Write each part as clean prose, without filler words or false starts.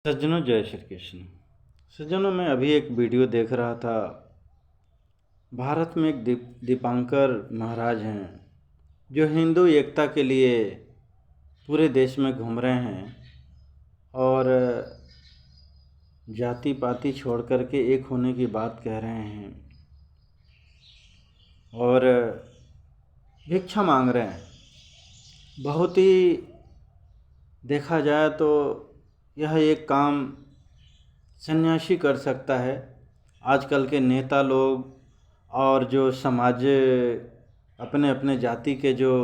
सज्जनों, जय श्री कृष्ण। सज्जनों, मैं अभी एक वीडियो देख रहा था। भारत में एक दीपांकर महाराज हैं जो हिंदू एकता के लिए पूरे देश में घूम रहे हैं और जाति पाति छोड़ कर के एक होने की बात कह रहे हैं और भिक्षा मांग रहे हैं। बहुत ही देखा जाए तो यह एक काम सन्यासी कर सकता है। आजकल के नेता लोग और जो समाज अपने अपने जाति के जो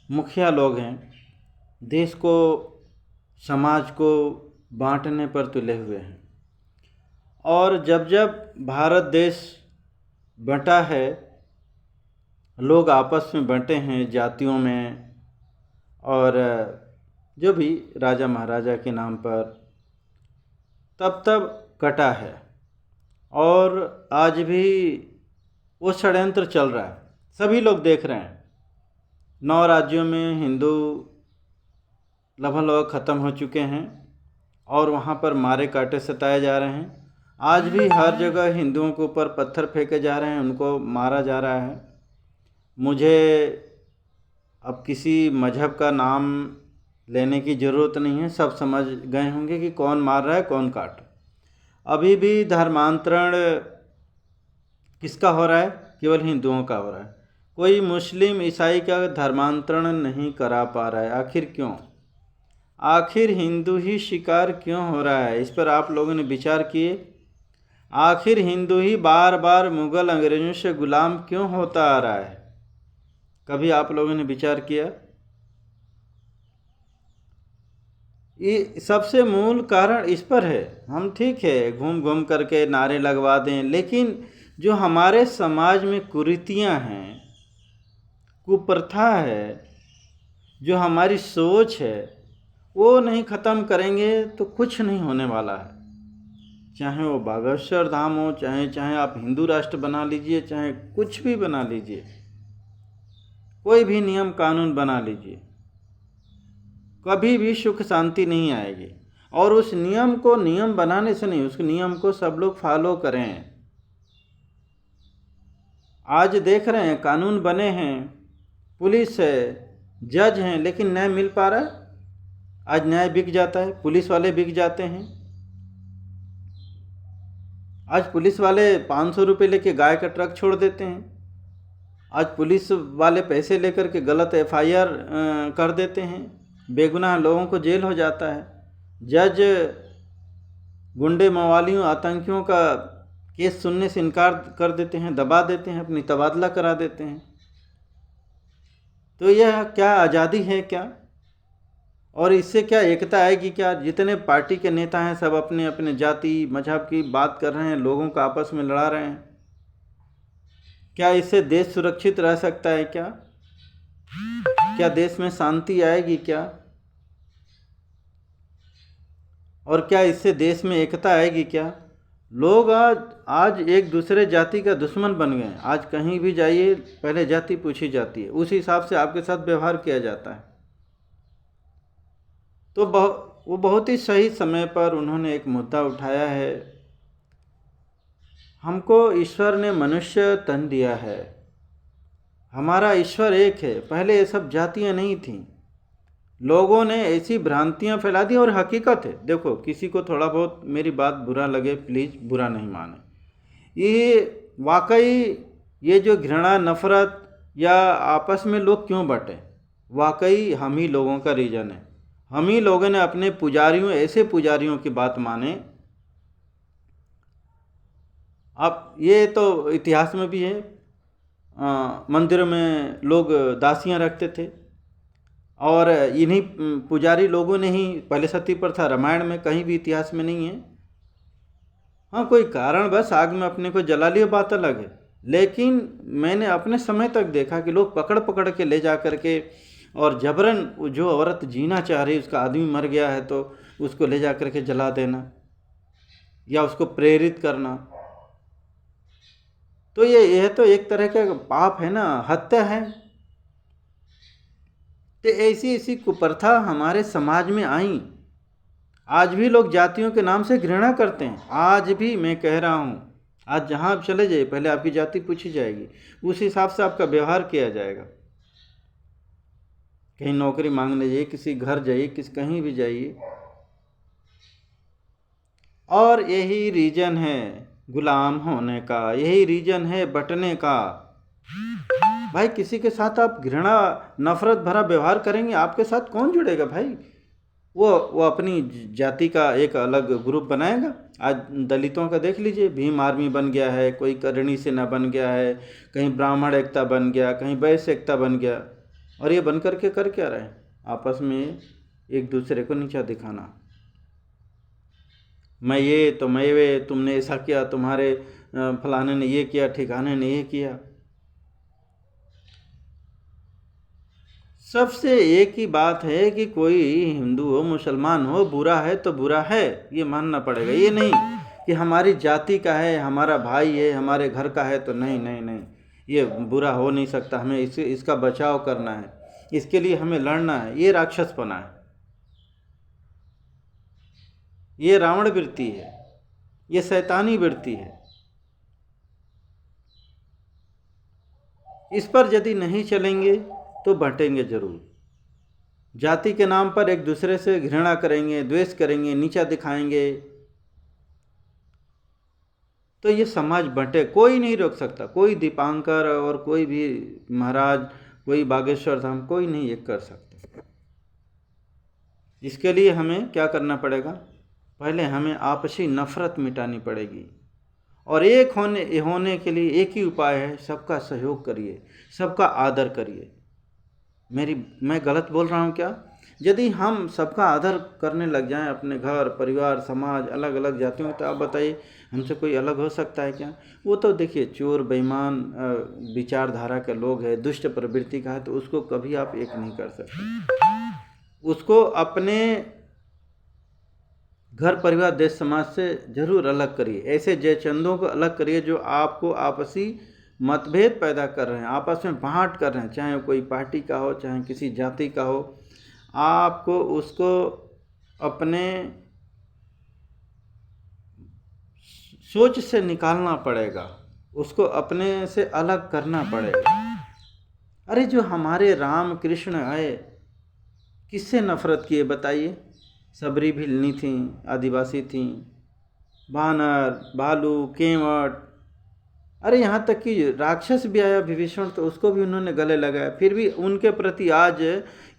मुखिया लोग हैं, देश को समाज को बांटने पर तुले हुए हैं। और जब जब भारत देश बंटा है, लोग आपस में बंटे हैं जातियों में, और जो भी राजा महाराजा के नाम पर तब तब कटा है। और आज भी वो षड्यंत्र चल रहा है, सभी लोग देख रहे हैं। 9 राज्यों में हिंदू लगभग ख़त्म हो चुके हैं और वहाँ पर मारे काटे सताए जा रहे हैं। आज भी हर जगह हिंदुओं के ऊपर पत्थर फेंके जा रहे हैं, उनको मारा जा रहा है। मुझे अब किसी मजहब का नाम लेने की ज़रूरत नहीं है, सब समझ गए होंगे कि कौन मार रहा है कौन काट। अभी भी धर्मांतरण किसका हो रहा है? केवल हिंदुओं का हो रहा है। कोई मुस्लिम ईसाई का धर्मांतरण नहीं करा पा रहा है। आखिर क्यों? आखिर हिंदू ही शिकार क्यों हो रहा है? इस पर आप लोगों ने विचार किए? आखिर हिंदू ही बार बार मुग़ल अंग्रेज़ों से गुलाम क्यों होता आ रहा है? कभी आप लोगों ने विचार किया? ये सबसे मूल कारण इस पर है। हम ठीक है घूम घूम करके नारे लगवा दें, लेकिन जो हमारे समाज में कुरीतियाँ हैं, कुप्रथा है, जो हमारी सोच है, वो नहीं ख़त्म करेंगे तो कुछ नहीं होने वाला है। चाहे वो बागेश्वर धाम हो, चाहे आप हिंदू राष्ट्र बना लीजिए, चाहे कुछ भी बना लीजिए, कोई भी नियम कानून बना लीजिए, कभी भी सुख शांति नहीं आएगी। और उस नियम को नियम बनाने से नहीं, उस नियम को सब लोग फॉलो करें। आज देख रहे हैं कानून बने हैं, पुलिस है, जज हैं, लेकिन न्याय मिल पा रहा है? आज न्याय बिक जाता है, पुलिस वाले बिक जाते हैं। आज पुलिस वाले 500 रुपये लेके गाय का ट्रक छोड़ देते हैं। आज पुलिस वाले पैसे लेकर के गलत FIR कर देते हैं, बेगुनाह लोगों को जेल हो जाता है। जज गुंडे मवालियों आतंकियों का केस सुनने से इनकार कर देते हैं, दबा देते हैं, अपनी तबादला करा देते हैं। तो यह क्या आज़ादी है क्या? और इससे क्या एकता आएगी क्या? जितने पार्टी के नेता हैं सब अपने अपने जाति मजहब की बात कर रहे हैं, लोगों को आपस में लड़ा रहे हैं। क्या इससे देश सुरक्षित रह सकता है क्या? क्या देश में शांति आएगी क्या? और क्या इससे देश में एकता आएगी क्या? लोग आज एक दूसरे जाति का दुश्मन बन गए हैं। आज कहीं भी जाइए पहले जाति पूछी जाती है, उस हिसाब से आपके साथ व्यवहार किया जाता है। तो वो बहुत ही सही समय पर उन्होंने एक मुद्दा उठाया है। हमको ईश्वर ने मनुष्य तन दिया है, हमारा ईश्वर एक है। पहले ये सब जातियाँ नहीं थीं। लोगों ने ऐसी भ्रांतियाँ फैला दी, और हकीकत है। देखो, किसी को थोड़ा बहुत मेरी बात बुरा लगे, प्लीज़ बुरा नहीं माने। ये वाकई ये जो घृणा नफ़रत या आपस में लोग क्यों बंटे, वाकई हम ही लोगों का रीज़न है। हम ही लोगों ने अपने पुजारियों, ऐसे पुजारियों की बात माने। अब ये तो इतिहास में भी है, मंदिर में लोग दासियां रखते थे, और इन्हीं पुजारी लोगों ने ही पहले सती प्रथा रामायण में कहीं भी इतिहास में नहीं है। हाँ, कोई कारण बस आग में अपने को जला लिया, बात अलग है। लेकिन मैंने अपने समय तक देखा कि लोग पकड़ पकड़ के ले जा करके, और जबरन जो औरत जीना चाह रही, उसका आदमी मर गया है तो उसको ले जा करके जला देना या उसको प्रेरित करना। तो यह तो एक तरह का पाप है ना, हत्या है। तो ऐसी ऐसी कुप्रथा हमारे समाज में आई, आज भी लोग जातियों के नाम से घृणा करते हैं। आज भी मैं कह रहा हूँ, आज जहाँ आप चले जाइए पहले आपकी जाति पूछी जाएगी, उस हिसाब से आपका व्यवहार किया जाएगा। कहीं नौकरी मांगने जाइए, किसी घर जाइए, कहीं भी जाइए। और यही रीजन है गुलाम होने का, यही रीजन है बंटने का। भाई किसी के साथ आप घृणा नफरत भरा व्यवहार करेंगे, आपके साथ कौन जुड़ेगा भाई? वो अपनी जाति का एक अलग ग्रुप बनाएगा। आज दलितों का देख लीजिए, भीम आर्मी बन गया है, कोई करणी सेना बन गया है, कहीं ब्राह्मण एकता बन गया, कहीं वैश्य एकता बन गया। और ये बन करके कर क्या रहे हैं? आपस में एक दूसरे को नीचा दिखाना। मैं ये तो मैं वे, तुमने ऐसा किया, तुम्हारे फलाने ने ये किया, ठिकाने ने ये किया। सबसे एक ही बात है कि कोई हिंदू हो मुसलमान हो, बुरा है तो बुरा है, ये मानना पड़ेगा। ये नहीं कि हमारी जाति का है, हमारा भाई है, हमारे घर का है तो नहीं नहीं नहीं, ये बुरा हो नहीं सकता, हमें इसका बचाव करना है, इसके लिए हमें लड़ना है। ये राक्षसपना है, ये रावण वृत्ति है, ये शैतानी वृत्ति है। इस पर यदि नहीं चलेंगे तो बंटेंगे जरूर। जाति के नाम पर एक दूसरे से घृणा करेंगे, द्वेष करेंगे, नीचा दिखाएंगे, तो ये समाज बंटे। कोई नहीं रोक सकता, कोई दीपांकर और कोई भी महाराज, कोई बागेश्वर धाम, कोई नहीं ये कर सकता। इसके लिए हमें क्या करना पड़ेगा? पहले हमें आपसी नफरत मिटानी पड़ेगी। और एक होने के लिए एक ही उपाय है, सबका सहयोग करिए, सबका आदर करिए। मैं गलत बोल रहा हूँ क्या? यदि हम सबका आदर करने लग जाएं, अपने घर परिवार समाज अलग अलग जातियों, तो आप बताइए हमसे कोई अलग हो सकता है क्या? वो तो देखिए चोर बेईमान विचारधारा के लोग हैं, दुष्ट प्रवृत्ति का है, तो उसको कभी आप एक नहीं कर सकते। उसको अपने घर परिवार देश समाज से जरूर अलग करिए। ऐसे जयचंदों को अलग करिए जो आपको आपसी मतभेद पैदा कर रहे हैं, आपस में बांट कर रहे हैं, चाहे कोई पार्टी का हो, चाहे किसी जाति का हो। आपको उसको अपने सोच से निकालना पड़ेगा, उसको अपने से अलग करना पड़ेगा। अरे जो हमारे राम कृष्ण आए, किससे नफरत किए बताइए? सबरी भिलनी थी, आदिवासी थी, बानर भालू केवट, अरे यहाँ तक कि राक्षस भी आया विभीषण, तो उसको भी उन्होंने गले लगाया। फिर भी उनके प्रति आज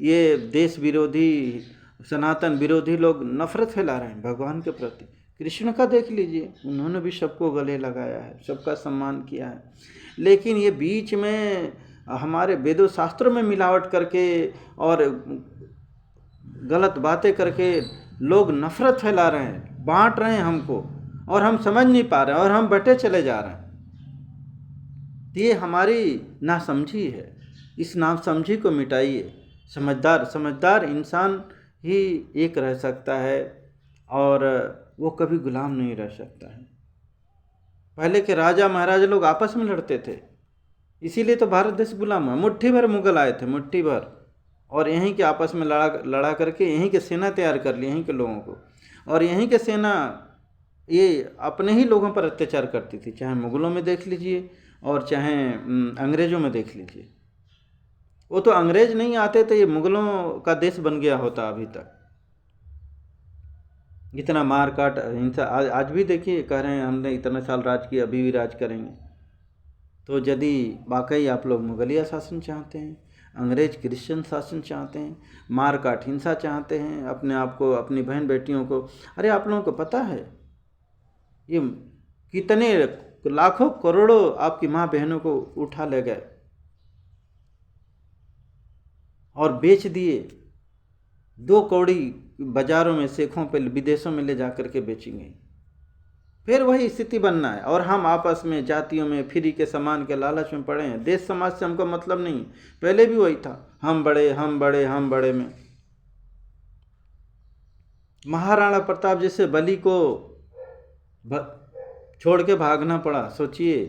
ये देश विरोधी सनातन विरोधी लोग नफरत फैला रहे हैं भगवान के प्रति। कृष्ण का देख लीजिए, उन्होंने भी सबको गले लगाया है, सबका सम्मान किया है। लेकिन ये बीच में हमारे वेदों शास्त्रों में मिलावट करके और गलत बातें करके लोग नफरत फैला रहे हैं, बांट रहे हैं हमको, और हम समझ नहीं पा रहे हैं और हम बटे चले जा रहे हैं। ये हमारी नासमझी है। इस नासमझी को मिटाइए। समझदार इंसान ही एक रह सकता है और वो कभी गुलाम नहीं रह सकता है। पहले के राजा महाराजा लोग आपस में लड़ते थे, इसीलिए तो भारत देश गुलाम है। मुट्ठी भर मुगल आए थे, मुट्ठी भर, और यहीं के आपस में लड़ा करके यहीं के सेना तैयार कर ली, यहीं के लोगों को। और यहीं के सेना ये अपने ही लोगों पर अत्याचार करती थी, चाहे मुगलों में देख लीजिए और चाहे अंग्रेज़ों में देख लीजिए। वो तो अंग्रेज़ नहीं आते तो ये मुगलों का देश बन गया होता अभी तक। इतना मार काट हिंसा आज भी देखिए, कह रहे हैं हमने इतने साल राज किया, अभी भी राज करेंगे। तो यदि वाकई आप लोग मुगलिया शासन चाहते हैं, अंग्रेज क्रिश्चियन शासन चाहते हैं, मार काट हिंसा चाहते हैं, अपने आप को अपनी बहन बेटियों को, अरे आप लोगों को पता है ये कितने लाखों करोड़ों आपकी माँ बहनों को उठा ले गए और बेच दिए। 2 कौड़ी बाजारों में, सेखों पे, विदेशों में ले जा कर के बेचेंगे। फिर वही स्थिति बनना है और हम आपस में जातियों में फ्री के सामान के लालच में पड़े हैं। देश समाज से हमको मतलब नहीं, पहले भी वही था, हम बड़े हम बड़े हम बड़े में। महाराणा प्रताप जैसे बलि को छोड़ के भागना पड़ा, सोचिए।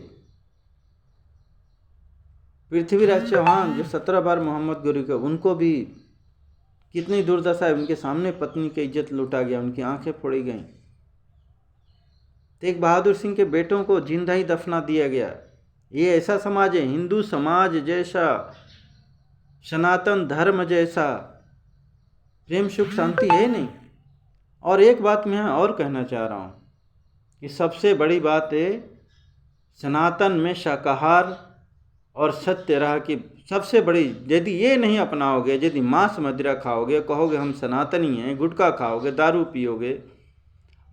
पृथ्वीराज चौहान जो 17 बार मोहम्मद गोरी को, उनको भी कितनी दुर्दशा है, उनके सामने पत्नी की इज्जत लूटा गया, उनकी आंखें फोड़ी गईं। तेग बहादुर सिंह के बेटों को जिंदा ही दफना दिया गया। ये ऐसा समाज है, हिंदू समाज जैसा, सनातन धर्म जैसा प्रेम सुख शांति है नहीं। और एक बात मैं और कहना चाह रहा हूँ कि सबसे बड़ी बात है, सनातन में शाकाहार और सत्य रहा कि सबसे बड़ी, यदि ये नहीं अपनाओगे, यदि मांस मदिरा खाओगे, कहोगे हम सनातनी हैं, गुटखा खाओगे, दारू पियोगे,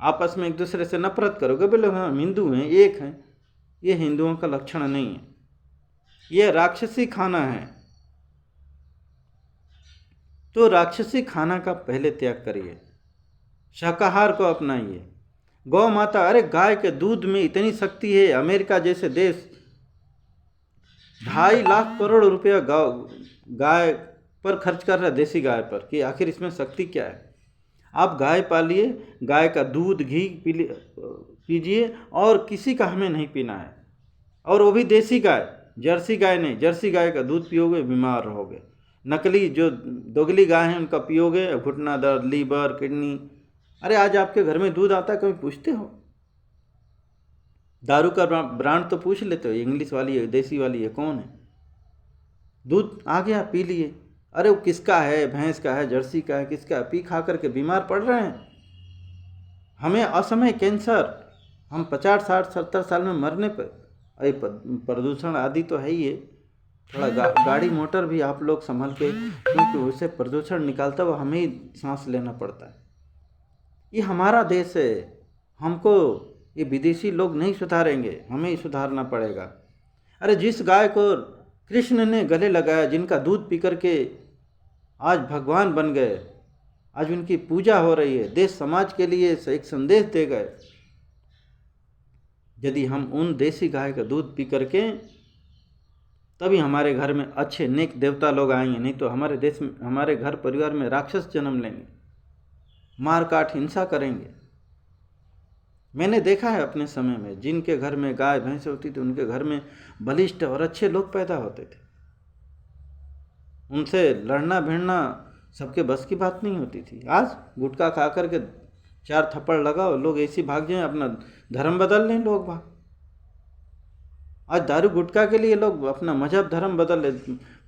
आपस में एक दूसरे से नफरत करोगे, बोले हम हिंदू हैं, एक हैं, ये हिंदुओं का लक्षण नहीं है, ये राक्षसी खाना है। तो राक्षसी खाना का पहले त्याग करिए, शाकाहार को अपनाइए। गौ माता, अरे गाय के दूध में इतनी शक्ति है। अमेरिका जैसे देश 2.5 लाख करोड़ रुपया गाय पर खर्च कर रहा है, देसी गाय पर, कि आखिर इसमें शक्ति क्या है। आप गाय पालिए, गाय का दूध घी पीजिए, और किसी का हमें नहीं पीना है, और वो भी देसी गाय, जर्सी गाय नहीं। जर्सी गाय का दूध पियोगे बीमार रहोगे, नकली जो दोगली गाय हैं उनका पियोगे घुटना दर्द, लीवर, किडनी। अरे आज आपके घर में दूध आता है, कभी पूछते हो? दारू का ब्रांड तो पूछ लेते हो, इंग्लिश वाली है, देसी वाली है, कौन है? दूध आ गया, पी लिए। अरे वो किसका है, भैंस का है, जर्सी का है, किसका है? पी खा करके बीमार पड़ रहे हैं। हमें असमय कैंसर, हम 50, 60, 70 साल में मरने पर। अरे प्रदूषण आदि तो है ही है, थोड़ा गाड़ी मोटर भी आप लोग संभल के, क्योंकि उससे प्रदूषण निकालता हुआ हमें ही सांस लेना पड़ता है। ये हमारा देश है, हमको ये विदेशी लोग नहीं सुधारेंगे, हमें ही सुधारना पड़ेगा। अरे जिस गाय को कृष्ण ने गले लगाया, जिनका दूध पी करके आज भगवान बन गए, आज उनकी पूजा हो रही है, देश समाज के लिए एक संदेश दे गए, यदि हम उन देसी गाय का दूध पी करके, तभी हमारे घर में अच्छे नेक देवता लोग आएंगे, नहीं तो हमारे देश में, हमारे घर परिवार में राक्षस जन्म लेंगे, मार काट हिंसा करेंगे। मैंने देखा है अपने समय में, जिनके घर में गाय भैंस होती थी, उनके घर में बलिष्ठ और अच्छे लोग पैदा होते थे। उनसे लड़ना भिड़ना सबके बस की बात नहीं होती थी। आज गुटखा खा करके 4 थप्पड़ लगाओ, लोग ऐसी भाग जाएं, अपना धर्म बदल लें लोग भाग। आज दारू गुटखा के लिए लोग अपना मजहब धर्म बदल ले,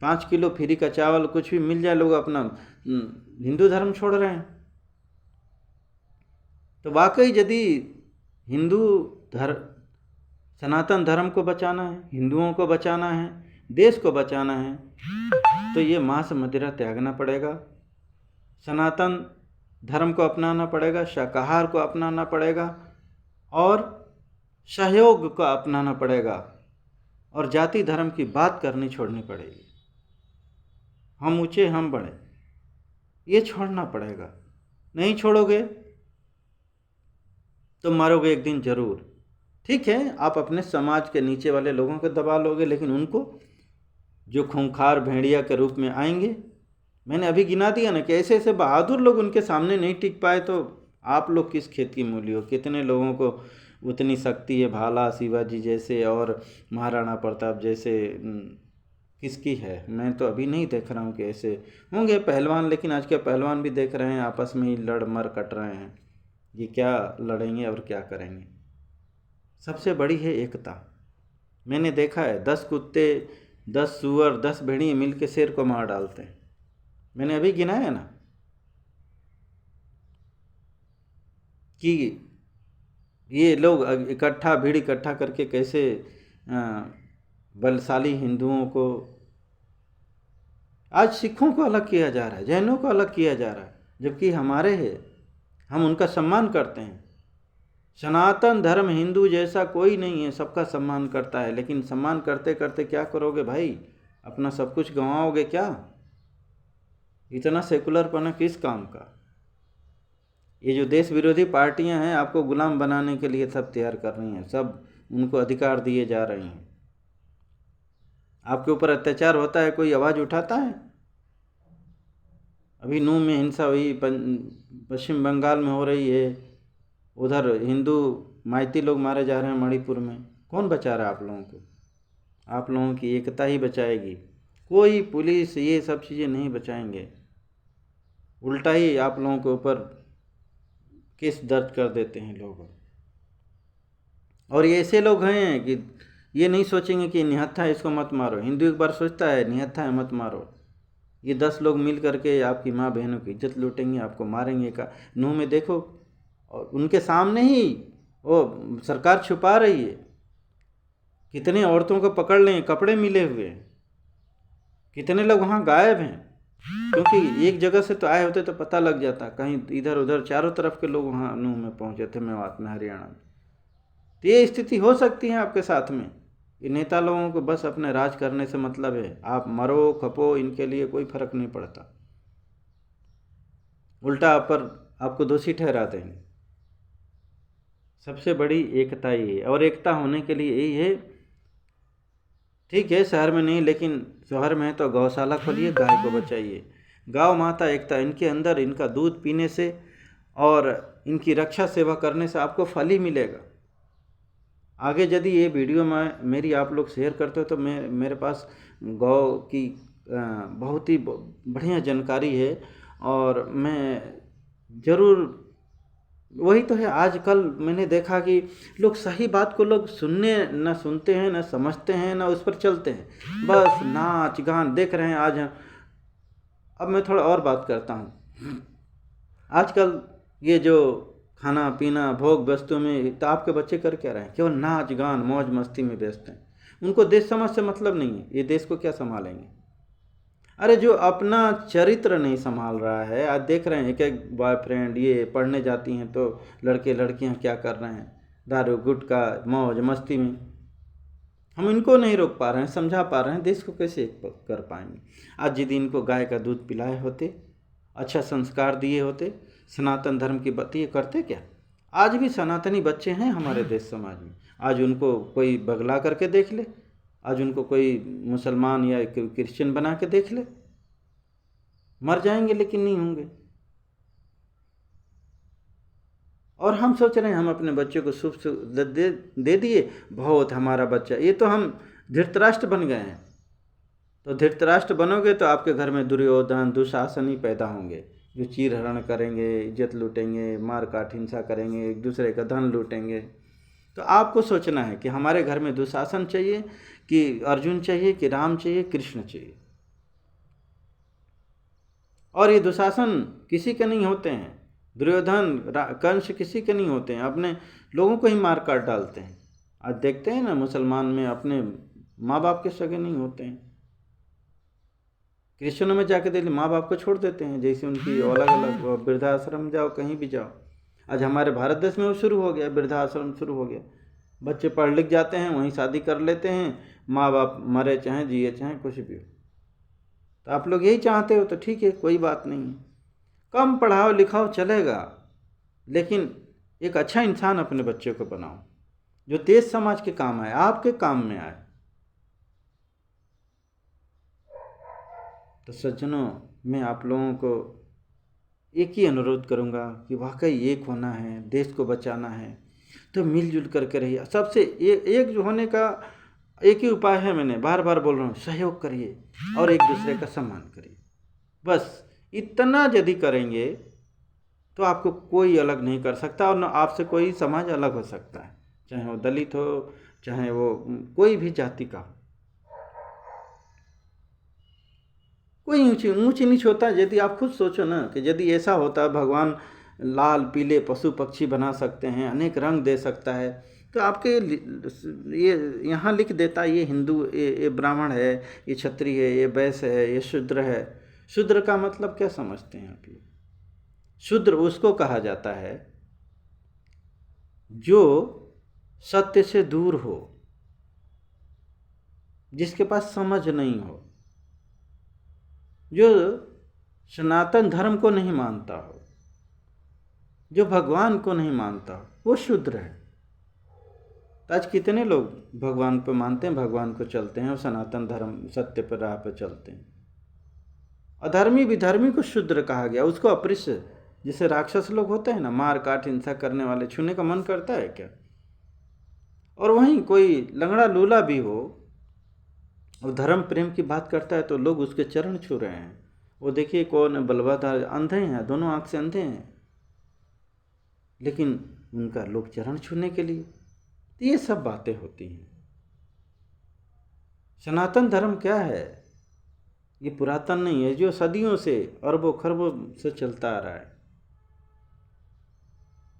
5 किलो फ्री का चावल कुछ भी मिल जाए, लोग अपना हिंदू धर्म छोड़ रहे हैं। तो वाकई यदि हिंदू धर्म, सनातन धर्म को बचाना है, हिंदुओं को बचाना है, देश को बचाना है, तो ये मांस मदिरा त्यागना पड़ेगा, सनातन धर्म को अपनाना पड़ेगा, शाकाहार को अपनाना पड़ेगा, और सहयोग को अपनाना पड़ेगा, और जाति धर्म की बात करनी छोड़नी पड़ेगी। हम ऊंचे हम बड़े, ये छोड़ना पड़ेगा। नहीं छोड़ोगे तो मरोगे एक दिन जरूर। ठीक है, आप अपने समाज के नीचे वाले लोगों को दबा लोगे, लेकिन उनको जो खूंखार भेड़िया के रूप में आएंगे, मैंने अभी गिना दिया ना कि ऐसे ऐसे बहादुर लोग उनके सामने नहीं टिक पाए, तो आप लोग किस खेत की मूली हो? कितने लोगों को उतनी शक्ति है, भाला शिवाजी जैसे और महाराणा प्रताप जैसे, किसकी है? मैं तो अभी नहीं देख रहा हूँ कि ऐसे होंगे पहलवान, लेकिन आज के पहलवान भी देख रहे हैं आपस में ही लड़ मर कट रहे हैं। ये क्या लड़ेंगे और क्या करेंगे? सबसे बड़ी है एकता। मैंने देखा है 10 कुत्ते, 10 सूअर, 10 भेड़िए मिल के शेर को मार डालते हैं। मैंने अभी गिनाया ना कि ये लोग इकट्ठा भीड़ इकट्ठा करके कैसे बलशाली हिंदुओं को, आज सिखों को अलग किया जा रहा है, जैनों को अलग किया जा रहा है, जबकि हमारे हैं, हम उनका सम्मान करते हैं। सनातन धर्म हिंदू जैसा कोई नहीं है, सबका सम्मान करता है, लेकिन सम्मान करते करते क्या करोगे भाई? अपना सब कुछ गंवाओगे क्या? इतना सेकुलरपना किस काम का? ये जो देश विरोधी पार्टियां हैं, आपको गुलाम बनाने के लिए सब तैयार कर रही हैं, सब उनको अधिकार दिए जा रही हैं। आपके ऊपर अत्याचार होता है, कोई आवाज़ उठाता है? अभी नूह में हिंसा हुई, पश्चिम बंगाल में हो रही है, उधर हिंदू माइती लोग मारे जा रहे हैं मणिपुर में। कौन बचा रहा है आप लोगों को? आप लोगों की एकता ही बचाएगी, कोई पुलिस ये सब चीज़ें नहीं बचाएंगे। उल्टा ही आप लोगों के ऊपर केस दर्ज कर देते हैं लोग। और ये ऐसे लोग हैं कि ये नहीं सोचेंगे कि निहत्था है इसको मत मारो। हिंदू एक बार सोचता है निहत्था है मत मारो, ये 10 लोग मिल करके आपकी माँ बहनों की इज्जत लूटेंगे, आपको मारेंगे का न्यू में देखो। और उनके सामने ही वो सरकार छुपा रही है। कितने औरतों को पकड़ लें, कपड़े मिले हुए हैं, कितने लोग वहाँ गायब हैं, क्योंकि एक जगह से तो आए होते तो पता लग जाता। कहीं इधर उधर चारों तरफ के लोग वहाँ नूह में पहुँचे थे, मेवात में, हरियाणा में। तो ये स्थिति हो सकती है आपके साथ में। ये नेता लोगों को बस अपने राज करने से मतलब है। आप मरो खपो, इनके लिए कोई फर्क नहीं पड़ता, उल्टा आप पर आपको दोषी ठहरा देंगे। सबसे बड़ी एकता ये है, और एकता होने के लिए यही है। ठीक है शहर में नहीं, लेकिन शहर में है तो गौशाला खोलिए, गाय को बचाइए। गौ माता एकता, इनके अंदर इनका दूध पीने से और इनकी रक्षा सेवा करने से आपको फल ही मिलेगा। आगे यदि ये वीडियो में मेरी आप लोग शेयर करते हो तो मेरे पास गौ की बहुत ही बढ़िया जानकारी है, और मैं ज़रूर, वही तो है। आजकल मैंने देखा कि लोग सही बात को लोग न सुनते हैं, न समझते हैं, न उस पर चलते हैं। बस नाच गान देख रहे हैं आज हम। अब मैं थोड़ा और बात करता हूँ। आजकल ये जो खाना पीना भोग वस्तु में, तो आपके बच्चे कर क्या रहे हैं? केवल नाच गान मौज मस्ती में व्यस्त हैं। उनको देश समाज से मतलब नहीं है। ये देश को क्या संभालेंगे? अरे जो अपना चरित्र नहीं संभाल रहा है, आज देख रहे हैं एक एक बॉयफ्रेंड, ये पढ़ने जाती हैं तो लड़के लड़कियां क्या कर रहे हैं, दारू गुटखा मौज मस्ती में। हम इनको नहीं रोक पा रहे हैं, समझा पा रहे हैं, देश को कैसे कर पाएंगे? आज यदि इनको गाय का दूध पिलाए होते, अच्छा संस्कार दिए होते, सनातन धर्म की बात, ये करते क्या? आज भी सनातनी बच्चे हैं हमारे देश समाज में। आज उनको कोई बगला करके देख ले, आज उनको कोई मुसलमान या क्रिश्चियन बना के देख ले, मर जाएंगे लेकिन नहीं होंगे। और हम सोच रहे हैं हम अपने बच्चे को शुभ दे दिए, बहुत हमारा बच्चा, ये तो हम धृतराष्ट्र बन गए हैं। तो धृतराष्ट्र बनोगे तो आपके घर में दुर्योधन दुशासन ही पैदा होंगे, जो चीर हरण करेंगे, इज्जत लूटेंगे, मार काट हिंसा करेंगे, एक दूसरे का धन लूटेंगे। तो आपको सोचना है कि हमारे घर में दुशासन चाहिए कि अर्जुन चाहिए कि राम चाहिए, कृष्ण चाहिए। और ये दुशासन किसी के नहीं होते हैं, दुर्योधन कंस किसी के नहीं होते हैं, अपने लोगों को ही मार काट डालते हैं। आज देखते हैं ना, मुसलमान में अपने माँ बाप के सगे नहीं होते हैं, क्रिश्चियनों में जाके देख माँ बाप को छोड़ देते हैं, जैसे उनकी अलग अलग वृद्धाश्रम जाओ, कहीं भी जाओ। आज हमारे भारत देश में वो शुरू हो गया, वृद्धाश्रम शुरू हो गया। बच्चे पढ़ लिख जाते हैं, वहीं शादी कर लेते हैं, माँ बाप मरे चाहे जिए चाहे कुछ भी हो। तो आप लोग यही चाहते हो तो ठीक है, कोई बात नहीं है, कम पढ़ाओ लिखाओ चलेगा, लेकिन एक अच्छा इंसान अपने बच्चे को बनाओ जो देश समाज के काम आए, आपके काम में आए। तो सज्जनों, मैं आप लोगों को एक ही अनुरोध करूंगा कि वाकई एक होना है, देश को बचाना है, तो मिलजुल करके रहिए। सबसे एक जो होने का एक ही उपाय है, मैंने बार बार बोल रहा हूँ, सहयोग करिए और एक दूसरे का सम्मान करिए। बस इतना यदि करेंगे तो आपको कोई अलग नहीं कर सकता, और न आपसे कोई समाज अलग हो सकता है, चाहे वो दलित हो, चाहे वो कोई भी जाति का हो। कोई ऊंच नीच होता है। यदि आप खुद सोचो ना कि यदि ऐसा होता, भगवान लाल पीले पशु पक्षी बना सकते हैं, अनेक रंग दे सकता है, तो आपके ये यहाँ लिख देता, ये हिंदू, ये ब्राह्मण है, ये क्षत्रिय है, ये वैश्य है, ये शूद्र है। शूद्र का मतलब क्या समझते हैं आप? शूद्र उसको कहा जाता है जो सत्य से दूर हो, जिसके पास समझ नहीं हो, जो सनातन धर्म को नहीं मानता हो, जो भगवान को नहीं मानता हो, वो शूद्र है। तो आज कितने लोग भगवान को मानते हैं, भगवान को चलते हैं और सनातन धर्म सत्य पर राह पर चलते हैं। अधर्मी विधर्मी को शूद्र कहा गया, उसको अपृश्य, जैसे राक्षस लोग होते हैं ना, मार काट हिंसा करने वाले, छूने का मन करता है क्या? और वहीं कोई लंगड़ा लूला भी हो और धर्म प्रेम की बात करता है तो लोग उसके चरण छू रहे हैं, वो देखिए कौन बलवादार, अंधे हैं, दोनों आँख से अंधे हैं, लेकिन उनका लोग चरण छूने के लिए। तो ये सब बातें होती हैं। सनातन धर्म क्या है? ये पुरातन नहीं है, जो सदियों से, अरबों खरबों से चलता आ रहा है।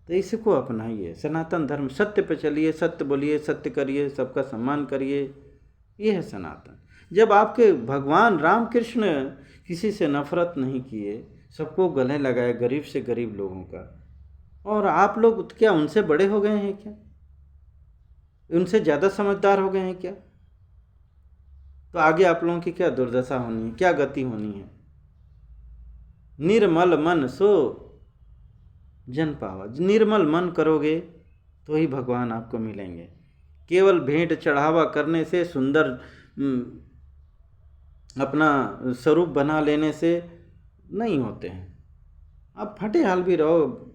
तो इसको अपनाइए, सनातन धर्म, सत्य पे चलिए, सत्य बोलिए, सत्य करिए, सबका सम्मान करिए, ये है सनातन। जब आपके भगवान राम कृष्ण किसी से नफरत नहीं किए, सबको गले लगाए, गरीब से गरीब लोगों का, और आप लोग क्या उनसे बड़े हो गए हैं क्या? उनसे ज़्यादा समझदार हो गए हैं क्या? तो आगे आप लोगों की क्या दुर्दशा होनी है, क्या गति होनी है? निर्मल मन सो जन पावा। निर्मल मन करोगे तो ही भगवान आपको मिलेंगे। केवल भेंट चढ़ावा करने से, सुंदर अपना स्वरूप बना लेने से नहीं होते हैं। आप फटे हाल भी रहो।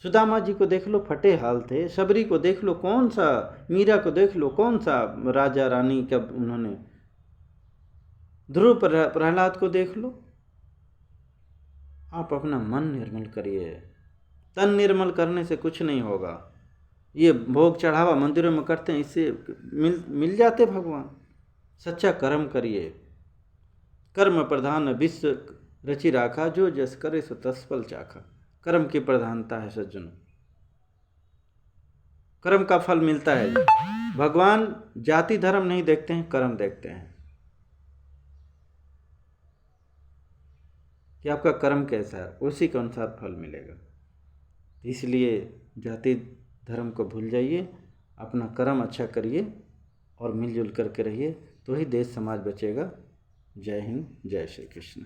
सुदामा जी को देख लो, फटे हाल थे। शबरी को देख लो, कौन सा, मीरा को देख लो, कौन सा राजा रानी का उन्होंने, ध्रुव प्रहलाद को देख लो। आप अपना मन निर्मल करिए। तन निर्मल करने से कुछ नहीं होगा। ये भोग चढ़ावा मंदिरों में करते हैं, इससे मिल जाते भगवान। सच्चा कर्म करिए। कर्म प्रधान विश्व रचि राखा, जो जस करे सो तस फल चाखा। कर्म की प्रधानता है सज्जनों, कर्म का फल मिलता है। भगवान जाति धर्म नहीं देखते हैं, कर्म देखते हैं कि आपका कर्म कैसा है, उसी के अनुसार फल मिलेगा। इसलिए जाति धर्म को भूल जाइए, अपना कर्म अच्छा करिए और मिलजुल करके रहिए, तो ही देश समाज बचेगा। जय हिंद, जय श्री कृष्ण।